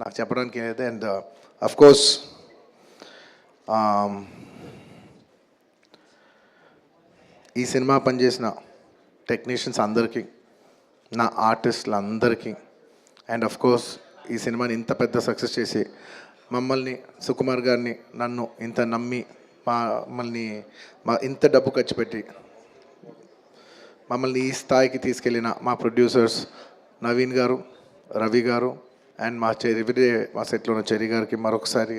నాకు చెప్పడానికి ఏదైతే అండ్ అఫ్ కోర్స్ ఈ సినిమా పనిచేసిన టెక్నీషియన్స్ అందరికీ, నా ఆర్టిస్టులు అందరికీ, అండ్ అఫ్ కోర్స్ ఈ సినిమాని ఇంత పెద్ద సక్సెస్ చేసి మమ్మల్ని సుకుమార్ గారిని నన్ను ఇంత నమ్మి మమ్మల్ని ఇంత డబ్బు ఖర్చు పెట్టి మమ్మల్ని ఈ స్థాయికి తీసుకెళ్ళిన మా ప్రొడ్యూసర్స్ నవీన్ గారు, రవి గారు అండ్ మా ఎవ్రీడే మా సెట్లో ఉన్న చెరి గారికి మరొకసారి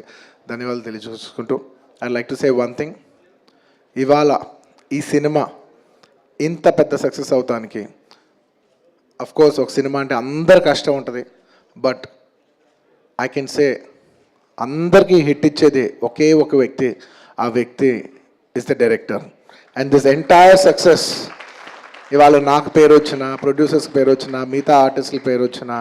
ధన్యవాదాలు తెలియజేసుకుంటూ I like to say one thing. ఇవాళ ఈ సినిమా ఇంత పెద్ద సక్సెస్ అవుతానికి కోర్స్ ఒక సినిమా అంటే అందరి కష్టం ఉంటుంది, బట్ ఐ కెన్ సే అందరికీ హిట్ ఇచ్చేది ఒకే ఒక వ్యక్తి, ఆ వ్యక్తి is the director. And this entire success ఇవాళ నాకు పేరు వచ్చిన, ప్రొడ్యూసర్స్కి పేరు వచ్చిన, మిగతా ఆర్టిస్టుల పేరు వచ్చిన,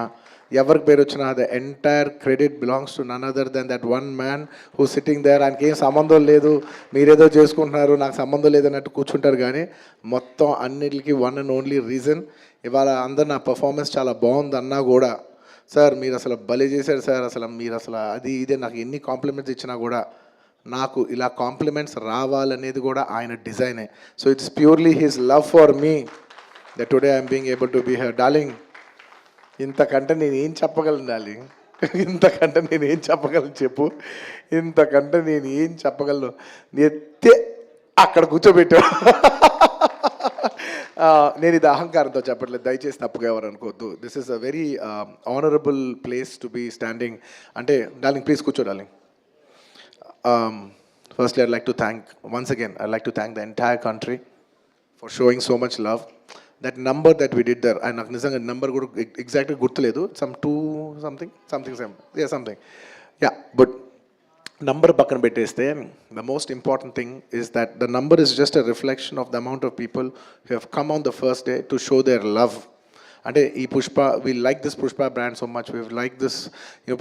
ఎవరికి పేరు వచ్చినా the entire credit belongs to none other than that one man who sitting there. ఆయనకి ఏం సంబంధం లేదు, మీరేదో చేసుకుంటున్నారు, నాకు సంబంధం లేదన్నట్టు కూర్చుంటారు. కానీ మొత్తం అన్నిటికీ వన్ అండ్ ఓన్లీ రీజన్ ఇవాళ అందరు నా పర్ఫార్మెన్స్ చాలా బాగుంది అన్నా కూడా, సార్ మీరు అసలు భలే చేశారు సార్, అసలు మీరు అసలు అది ఇదే నాకు ఎన్ని కాంప్లిమెంట్స్ ఇచ్చినా కూడా నాకు ఇలా కాంప్లిమెంట్స్ రావాలనేది కూడా ఆయన డిజైనే. So it's purely his love for me that today I'm being able to be here. Darling, ఇంతకంటే నేను ఏం చెప్పగలను డార్లింగ్, ఇంతకంటే నేను ఏం చెప్పగలను చెప్పు, ఇంతకంటే నేను ఏం చెప్పగలను. ఎత్తే అక్కడ కూర్చోబెట్టా. నేను ఇది అహంకారంతో చెప్పట్లేదు, దయచేసి తప్పుగా ఎవరు అనుకోవద్దు. This is a very honourable place to be standing. అంటే డార్లింగ్ ప్లీజ్ కూర్చో darling. Firstly, I'd like to thank, once again, I'd like to thank the entire country for showing so much love. That number that we did there, and నాకు నిజంగా number కూడా ఎగ్జాక్ట్గా గుర్తులేదు, some 2 something, but number పక్కన పెట్టేస్తే the most important thing is that the number is just a reflection of the amount of people who have come on the first day to show their love. అంటే ఈ Pushpa, we like this Pushpa brand so much, we like this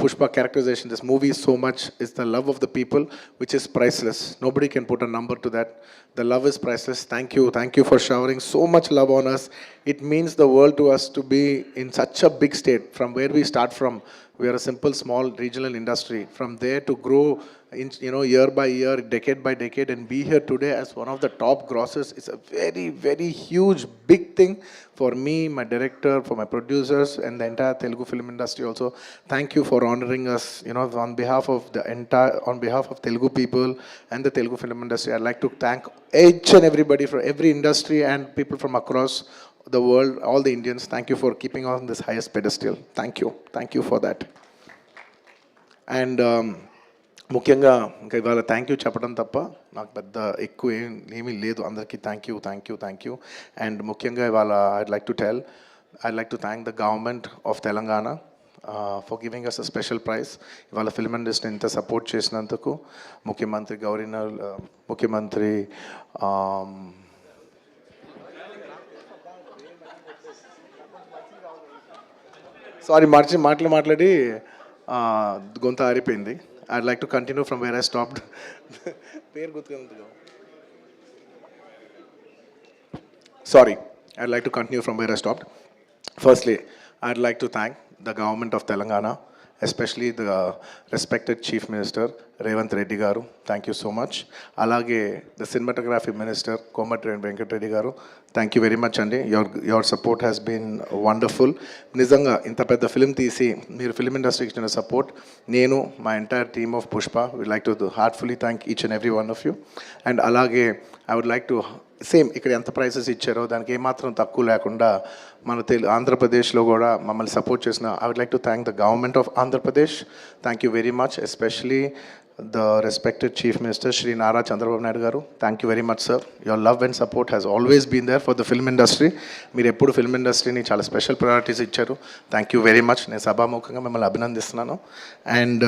Pushpa characterisation, this movie so much. Is the love of the people which is priceless. Nobody can put a number to that. The love is priceless. Thank you for showering so much love on us. It means the world to us to be in such a big state. From where we start from, we are a simple small regional industry. From there to grow in, year by year, decade by decade, and be here today as one of the top grossers is a very, very huge, big thing for me, my director, for my producers, and the entire Telugu film industry also. Thank you for honoring us, on behalf of Telugu people and the Telugu film industry. I'd like to thank each and everybody from every industry and people from across the world, all the Indians. Thank you for keeping on this highest pedestal. Thank you for that. And ముఖ్యంగా ఇంకా ఇవాళ thank you చెప్పడం తప్ప నాకు పెద్ద ఎక్కువ ఏమీ లేదు. అందరికీ థ్యాంక్ యూ. అండ్ ముఖ్యంగా ఇవాళ I'd like to thank the government of Telangana for giving us a special prize. ఇవాళ ఫిల్మ్ ఇండస్ట్రీని ఇంత సపోర్ట్ చేసినందుకు ముఖ్యమంత్రి ముఖ్యమంత్రి సారీ మాట్లాడి గొంత ఆరిపోయింది. I'd like to continue from where I stopped. Sorry, I'd like to continue from where I stopped. Firstly, I'd like to thank the government of Telangana, especially the respected Chief Minister Revanth Reddy garu. Thank you so much. Alage the cinematography minister Komatreddy Venkat Reddy garu. Thank you very much andi. Your support has been wonderful. Nizanga inta pedda film teesi meer film industry ki ichina support nenu my entire team of Pushpa would like to heartfully thank each and every one of you. And alage I would like to same ఇక్కడ ఎంత prices ఇచ్చారో దానికి ఏమాత్రం తక్కువ లేకుండా మన ఆంధ్రప్రదేశ్లో కూడా మమ్మల్ని సపోర్ట్ చేసిన I would like to thank the government of Andhra Pradesh. Thank you very much, especially the respected Chief Minister Shri Nara Chandrababu Naidu garu. Thank you very much sir. Your love and support has always been there for the film industry. మీరు ఎప్పుడు film ఇండస్ట్రీని చాలా special priorities ఇచ్చారు. Thank you very much. నేను సభాముఖంగా మిమ్మల్ని అభినందిస్తున్నాను. And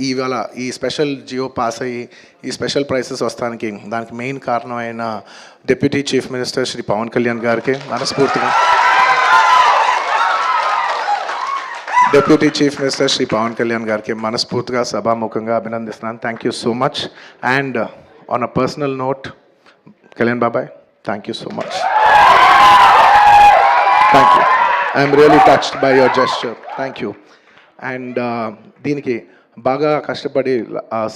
ఇవాళ ఈ స్పెషల్ జియో పాస్ అయ్యి ఈ స్పెషల్ ప్రైసెస్ వస్తానికి దానికి మెయిన్ కారణమైన deputy chief minister Shri Pawan Kalyan గారికి మనస్ఫూర్తిగా, deputy chief minister Shri Pawan Kalyan గారికి మనస్ఫూర్తిగా సభాముఖంగా అభినందిస్తున్నాను. Thank you so much. And on a personal note, Kalyan బాబాయ్, thank you so much. Thank you. I'm really touched by your gesture. Thank you. And దీనికి బాగా కష్టపడి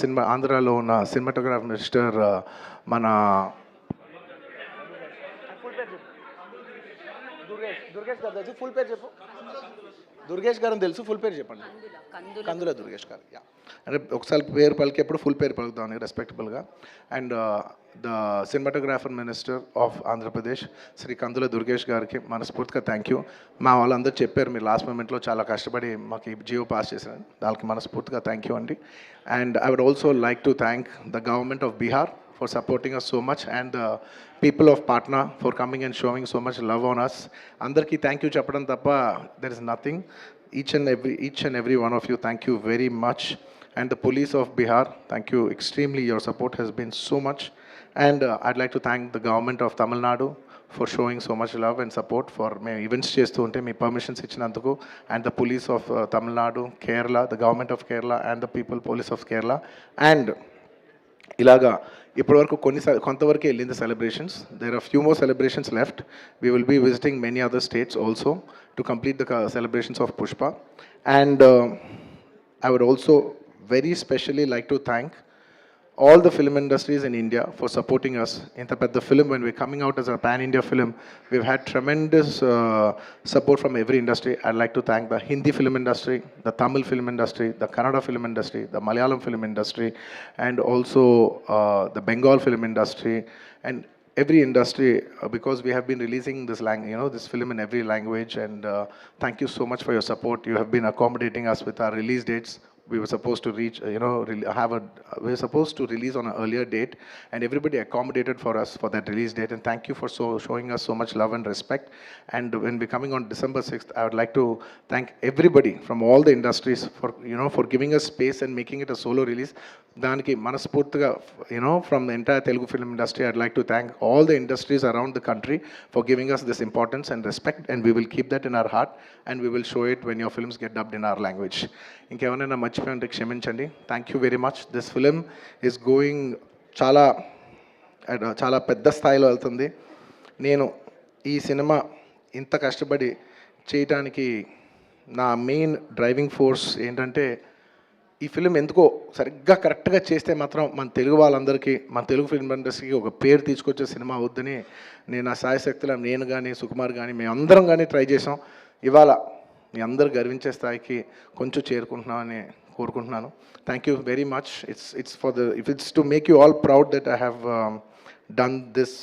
సినిమా ఆంధ్రాలో ఉన్న సినిమాటోగ్రాఫ్ మిస్టర్ మన దుర్గేష్ గారు తెలుసు, ఫుల్ పేరు చెప్పు. దుర్గేష్ గారు తెలుసు, ఫుల్ పేరు చెప్పండి. కందుల దుర్గేష్ గారు. యా, అంటే ఒకసారి పేరు పలికేప్పుడు ఫుల్ పేరు పలుకుతామని రెస్పెక్టబుల్గా. And the cinematographer minister of Andhra Pradesh Shri Kandula Durgesh గారికి మనస్ఫూర్తిగా థ్యాంక్ యూ. మా వాళ్ళందరూ చెప్పారు మీరు లాస్ట్ మూమెంట్లో చాలా కష్టపడి మాకు ఈ జియో పాస్ చేశారు, దానికి మనస్ఫూర్తిగా థ్యాంక్ యూ అండి. And I would also like to thank the government of Bihar for supporting us so much, and the people of Patna for coming and showing so much love on us. Andarki thank you cheppadam tappa there is nothing. Each and every one of you, thank you very much. And the police of Bihar, thank you extremely, your support has been so much. And I'd like to thank the government of Tamil Nadu for showing so much love and support for me events chestu unte me permissions ichinanduku, and the police of Tamil Nadu, Kerala, the government of Kerala, and the people police of Kerala. And ఇలాగా ఇప్పటివరకు కొంతవరకు వెళ్ళింది celebrations. There are few more celebrations left. We will be visiting many other states also to complete the celebrations of Pushpa. And I would also very specially like to thank all the film industries in India for supporting us. Inta pedda film, when we're coming out as a pan-India film, we've had tremendous support from every industry. I'd like to thank the Hindi film industry, the Tamil film industry, the Kannada film industry, the Malayalam film industry, and also the Bengal film industry, and every industry, because we have been releasing this film in every language. And thank you so much for your support. You have been accommodating us with our release dates. We were supposed to reach, we were supposed to release on an earlier date, and everybody accommodated for us for that release date. And thank you for showing us so much love and respect. And when we're coming on December 6th, I would like to thank everybody from all the industries for giving us space and making it a solo release. Daniki manaspurtiga, from the entire Telugu film industry, I'd like to thank all the industries around the country for giving us this importance and respect, and we will keep that in our heart, and we will show it when your films get dubbed in our language. ఇంకేమైనా మర్చిపోయింటే క్షమించండి. Thank you very much. This film is going చాలా పెద్ద స్థాయిలో వెళ్తుంది. నేను ఈ cinema ఇంత కష్టపడి చేయటానికి నా మెయిన్ డ్రైవింగ్ ఫోర్స్ ఏంటంటే, ఈ ఫిలిం ఎందుకో సరిగ్గా కరెక్ట్గా చేస్తే మాత్రం మన తెలుగు వాళ్ళందరికీ, మన తెలుగు ఫిల్మ్ ఇండస్ట్రీకి ఒక పేరు తీసుకొచ్చే సినిమా అవుద్దని నేను నా సాయశక్తిలో, నేను కానీ సుకుమార్ కానీ మేమందరం కానీ ట్రై చేసాం. ఇవాళ మీ అందరు గర్వించే స్థాయికి కొంచెం చేరుకుంటున్నామని కోరుకుంటున్నాను. Thank you very much. It's to make you all proud that I have done this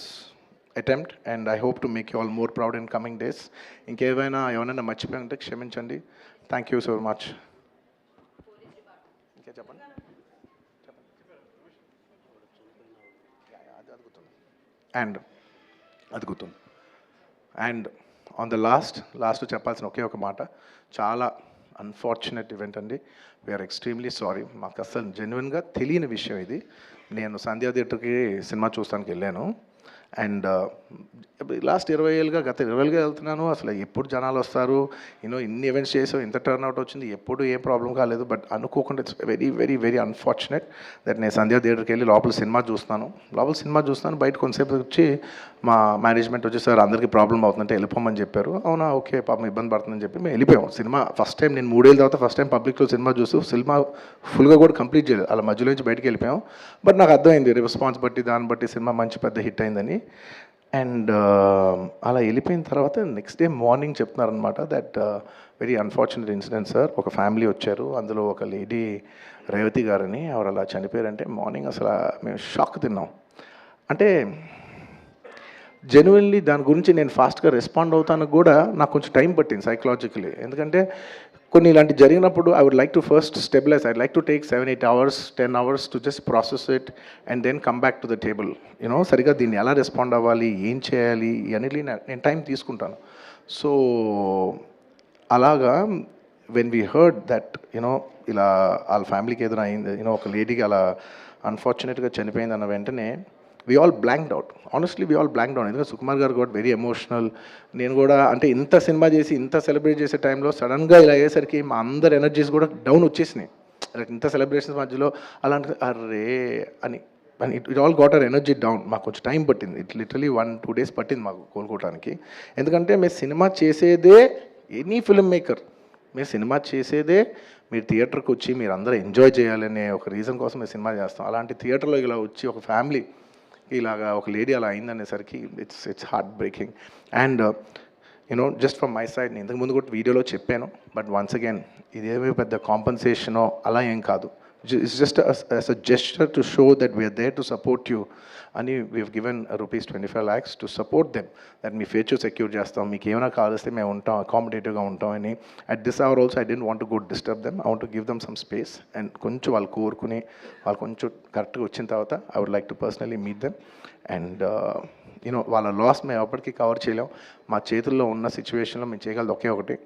attempt, and I hope to make you all more proud in coming days. ఎవరైనా మర్చిపోయి ఉంటే క్షమించండి. Thank you so much. ఇంకా చెప్పండి. అది గుర్తుంది. And on the last చెప్పాల్సిన ఒకే ఒక మాట, చాలా అన్ఫార్చునేట్ ఈవెంట్ అండి. We are extremely sorry. మాకు అసలు జెన్యున్గా తెలియని విషయం ఇది. నేను సంధ్యా థియేటర్కి సినిమా చూస్తానికి వెళ్ళాను, అండ్ లాస్ట్ 20 ఏళ్ళుగా గత 20 ఏళ్ళుగా వెళ్తున్నాను. అసలు ఎప్పుడు జనాలు వస్తారు, ఇన్ని ఈవెంట్స్ చేసాం, ఇంత టర్న్అవుట్ వచ్చింది, ఎప్పుడు ఏం ప్రాబ్లం కాలేదు. బట్ అనుకోకుండా it's very very very unfortunate that నేను సంధ్యా థియేటర్కి వెళ్ళి లోపల సినిమా చూస్తాను. బయట కొంతసేపు వచ్చి మా మేనేజ్మెంట్ వచ్చి, సార్ అందరికీ ప్రాబ్లం అవుతుందంటే వెళ్ళిపోమని చెప్పారు. అవునా, ఓకే, పాపం ఇబ్బంది పడుతుందని చెప్పి మేము వెళ్ళిపోయాం. సినిమా ఫస్ట్ టైం నేను 3 ఏళ్ళ తర్వాత ఫస్ట్ టైం పబ్లిక్లో సినిమా చూస్తూ సినిమా ఫుల్గా కూడా కంప్లీట్ చేయలేదు, అలా మధ్యలో నుంచి బయటకు వెళ్ళిపోయాం. బట్ నాకు అర్థమైంది రెస్పాన్స్ బట్టి, దాన్ని బట్టి సినిమా మంచి పెద్ద హిట్ అయిందని. అండ్ అలా వెళ్ళిపోయిన తర్వాత నెక్స్ట్ డే మార్నింగ్ చెప్తున్నారనమాట that very unfortunate incident sir. ఒక ఫ్యామిలీ వచ్చారు, అందులో ఒక లేడీ రేవతి గారని, ఎవరు అలా చనిపోయారంటే మార్నింగ్ అసలు మేము షాక్ తిన్నాం. అంటే జెన్యున్లీ దాని గురించి నేను ఫాస్ట్గా రెస్పాండ్ అవుతానికి కూడా నాకు కొంచెం టైం పట్టింది సైకలాజికలీ. ఎందుకంటే కొన్ని ఇలాంటి జరిగినప్పుడు I would like to first stabilise. I like to take 7-8 hours 10 hours to just process it and then come back to the table. సరిగా దీన్ని ఎలా రెస్పాండ్ అవ్వాలి, ఏం చేయాలి అనేది నేను టైం తీసుకుంటాను. సో అలాగా వెన్ వీ హర్డ్ దట్ ఇలా వాళ్ళ ఫ్యామిలీకి ఏదైనా అయింది, ఒక లేడీకి అలా అన్ఫార్చునేట్గా చనిపోయింది అన్న వెంటనే we all blanked out. Honestly, we all blanked out. ఎందుకంటే సుకుమార్ గారు got very emotional. నేను కూడా అంటే ఇంత సినిమా చేసి ఇంత సెలబ్రేట్ చేసే టైంలో సడన్గా ఇలా అయ్యేసరికి మా అందరి ఎనర్జీస్ కూడా డౌన్ వచ్చేసినాయి. ఇంత సెలబ్రేషన్స్ మధ్యలో అలాంటి అర్రే అని it all got our energy down. మాకు కొంచెం టైం పట్టింది. ఇట్ లిటరలీ 1-2 days పట్టింది మాకు కోలుకోవడానికి. ఎందుకంటే మేము సినిమా చేసేదే ఎనీ ఫిల్మ్ మేకర్, మేము సినిమా చేసేదే మీరు థియేటర్కి వచ్చి మీరు అందరూ ఎంజాయ్ చేయాలనే ఒక రీజన్ కోసం మేము సినిమా చేస్తాం. అలాంటి థియేటర్లో ఇలా వచ్చి ఒక ఫ్యామిలీ ఇలాగా ఒక లేడీ అలా అయిందనేసరికి it's heart breaking. And you know just from my side నేను ఇంతకుముందు కూడా వీడియోలో చెప్పాను, బట్ వన్స్ అగైన్ ఇదేమీ పెద్ద కాంపన్సేషనో అలా ఏం కాదు. It's just as a gesture to show that we are there to support you అని we've given rupees 25 lakhs to support them, that మీ ఫ్యూచర్ సెక్యూర్ చేస్తాం, మీకు ఏమైనా కావాల్స్తే మేము ఉంటాం, అకామిడేటివ్గా ఉంటాం అని. At this hour also I don't want to go disturb them, I want to give them some space. And కొంచెం వాళ్ళు కోరుకుని వాళ్ళు కొంచెం కరెక్ట్గా వచ్చిన తర్వాత I would like to personally meet them. And you know వాళ్ళ లాస్ మేము ఎప్పటికీ కవర్ చేయలేం. మా చేతుల్లో ఉన్న సిచ్యువేషన్లో మేము చేయగలదు ఒకే ఒకటి,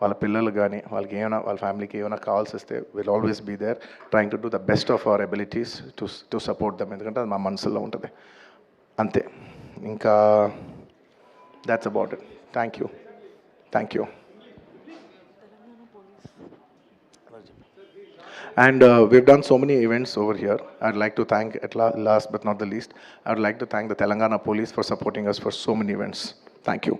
వాళ్ళ పిల్లలు కానీ వాళ్ళకి ఏమైనా వాళ్ళ ఫ్యామిలీకి ఏమైనా కావాల్సి వస్తే will always be there trying to do the best of our abilities to support them. ఎందుకంటే అది మా మనసులో ఉంటుంది అంతే. ఇంకా that's about it. Thank you. And we've done so many events over here. I'd like to thank, at last but not the least, I would like to thank the Telangana Police for supporting us for so many events. Thank you.